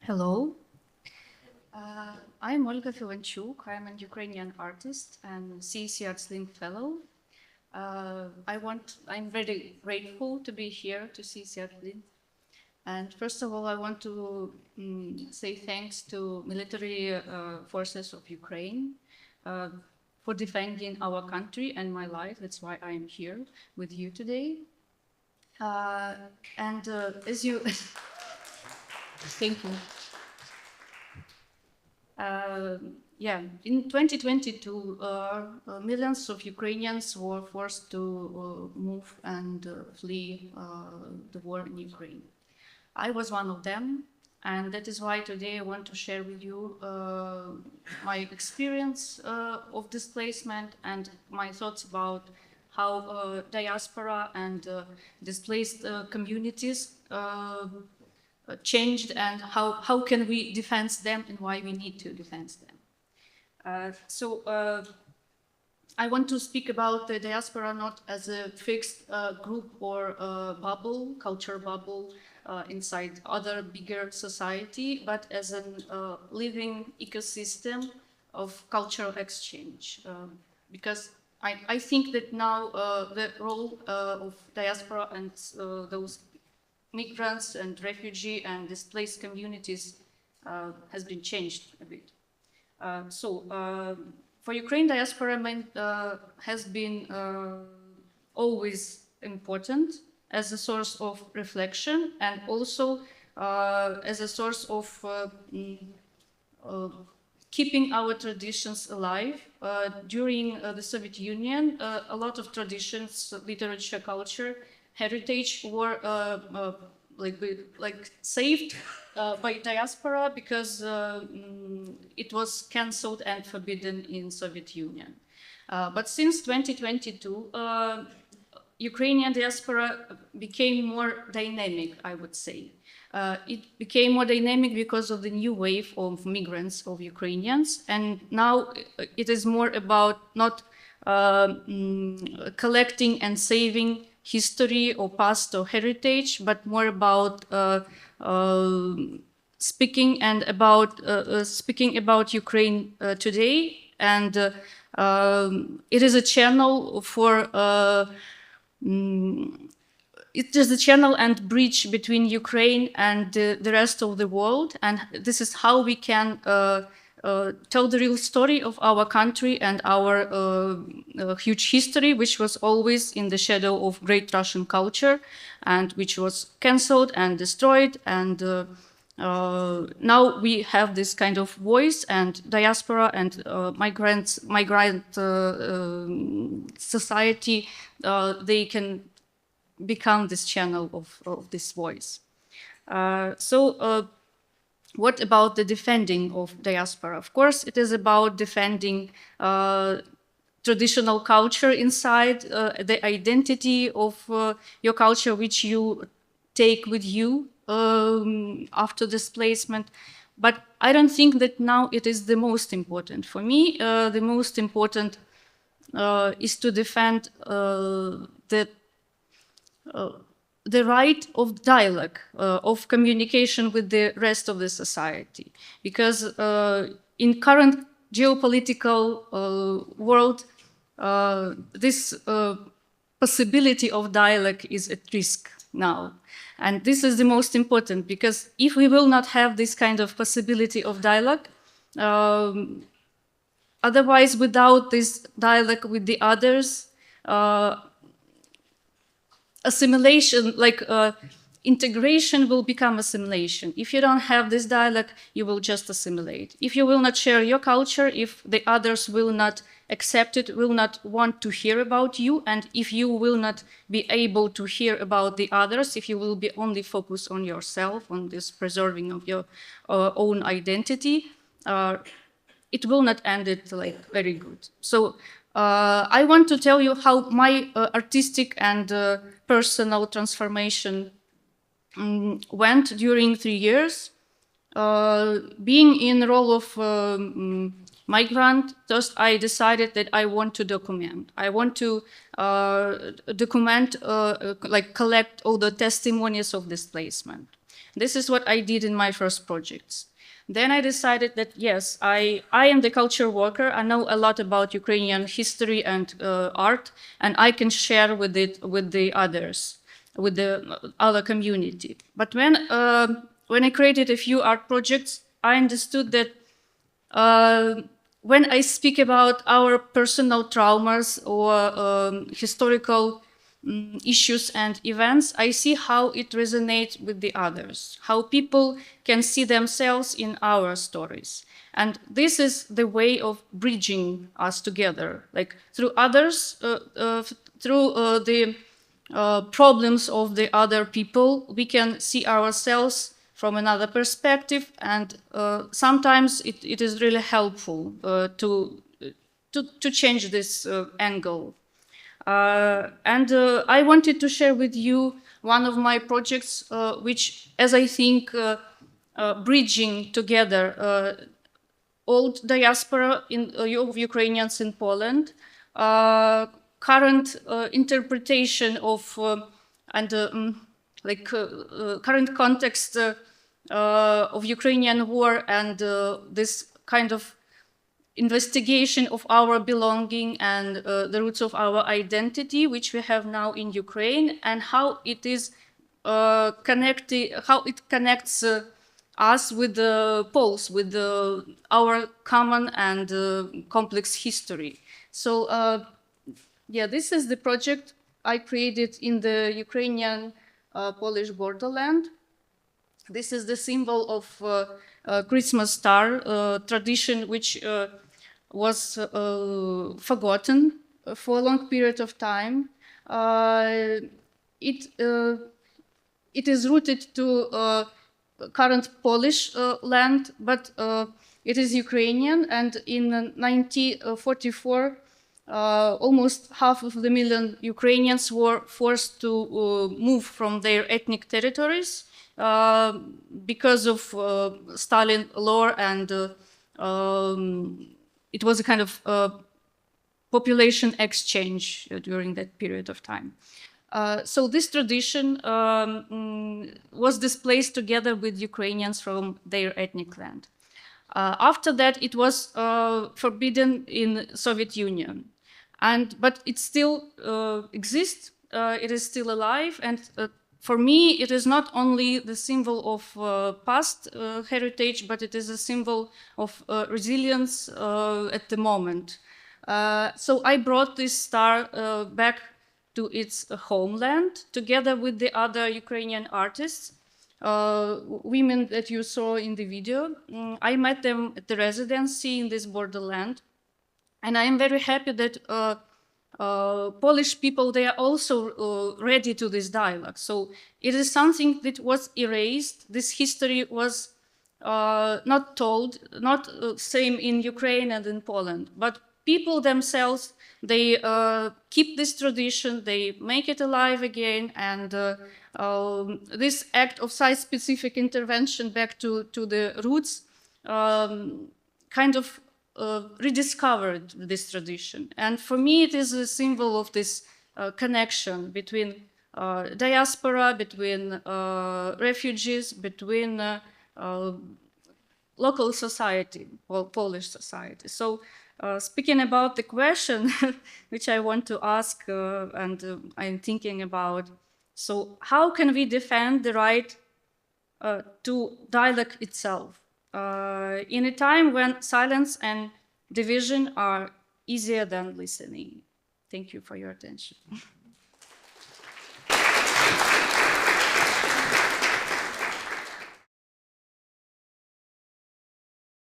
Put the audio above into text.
Hello. I'm Olga Filonchuk. I'm an Ukrainian artist and CEC ArtsLink Fellow. I'm very grateful to be here to CEC ArtsLink. And first of all, I want to say thanks to military forces of Ukraine for defending our country and my life. That's why I'm here with you today. As you, thank you. In 2022, millions of Ukrainians were forced to move and flee the war in Ukraine. I was one of them, and that is why today I want to share with you my experience of displacement and my thoughts about how diaspora and displaced communities changed and how can we defend them and why we need to defend them. I want to speak about the diaspora not as a fixed group or bubble, culture bubble inside other bigger society, but as a living ecosystem of cultural exchange. Because I think that now the role of diaspora and those migrants and refugee and displaced communities has been changed a bit. For Ukraine, diaspora has been always important as a source of reflection and also as a source of keeping our traditions alive. During the Soviet Union, a lot of traditions, literature, culture, heritage were saved by diaspora because it was cancelled and forbidden in Soviet Union. But since 2022, Ukrainian diaspora became more dynamic, I would say. It became more dynamic because of the new wave of migrants, of Ukrainians, and now it is more about not collecting and saving history or past or heritage, but more about speaking about Ukraine today, and it is a channel for it is a channel and bridge between Ukraine and the rest of the world, and this is how we can tell the real story of our country and our huge history, which was always in the shadow of great Russian culture and which was cancelled and destroyed. And now we have this kind of voice, and diaspora and migrant society, they can become this channel of this voice. What about the defending of diaspora? Of course, it is about defending traditional culture inside, the identity of your culture, which you take with you after displacement. But I don't think that now it is the most important. For me, the most important is to defend the right of dialogue, of communication with the rest of the society. Because in current geopolitical world, this possibility of dialogue is at risk now. And this is the most important, because if we will not have this kind of possibility of dialogue, otherwise without this dialogue with the others, assimilation, integration will become assimilation. If you don't have this dialogue, you will just assimilate. If you will not share your culture, if the others will not accept it, will not want to hear about you, and if you will not be able to hear about the others, if you will be only focused on yourself, on this preserving of your own identity, it will not end it very good. So I want to tell you how my artistic and personal transformation went during 3 years. Being in the role of my grant, first I decided that I want to document. I want to document, like collect all the testimonies of displacement. This is what I did in my first projects. Then I decided that, yes, I am the culture worker. I know a lot about Ukrainian history and art, and I can share with it with the others, with the other community. But when I created a few art projects, I understood that when I speak about our personal traumas or historical issues and events, I see how it resonates with the others, how people can see themselves in our stories. And this is the way of bridging us together, like through others, through the problems of the other people, we can see ourselves from another perspective, and sometimes it is really helpful to change this angle. I wanted to share with you one of my projects, which, as I think, bridging together old diaspora of Ukrainians in Poland, current interpretation of current context of Ukrainian war, and this kind of investigation of our belonging and the roots of our identity, which we have now in Ukraine, and how it is connected, how it connects us with the Poles, with our common and complex history. So, yeah, this is the project I created in the Ukrainian Polish borderland. This is the symbol of Christmas star tradition, which was forgotten for a long period of time. It is rooted to current Polish land, but it is Ukrainian, and in 1944, almost 500,000 Ukrainians were forced to move from their ethnic territories because of Stalin law, and it was a kind of population exchange during that period of time. So this tradition was displaced together with Ukrainians from their ethnic land. After that, it was forbidden in Soviet Union, but it still exists. It is still alive, and for me, it is not only the symbol of past heritage, but it is a symbol of resilience at the moment. So I brought this star back to its homeland, together with the other Ukrainian artists, women that you saw in the video. I met them at the residency in this borderland, and I am very happy that Polish people, they are also ready to this dialogue. So it is something that was erased. This history was not told, not same in Ukraine and in Poland, but people themselves, they keep this tradition, they make it alive again, and this act of site-specific intervention back to the roots kind of rediscovered this tradition. And for me, it is a symbol of this connection between diaspora, between refugees, between local society, Polish society. So speaking about the question which I want to ask and I'm thinking about, so how can we defend the right to dialogue itself in a time when silence and division are easier than listening? Thank you for your attention.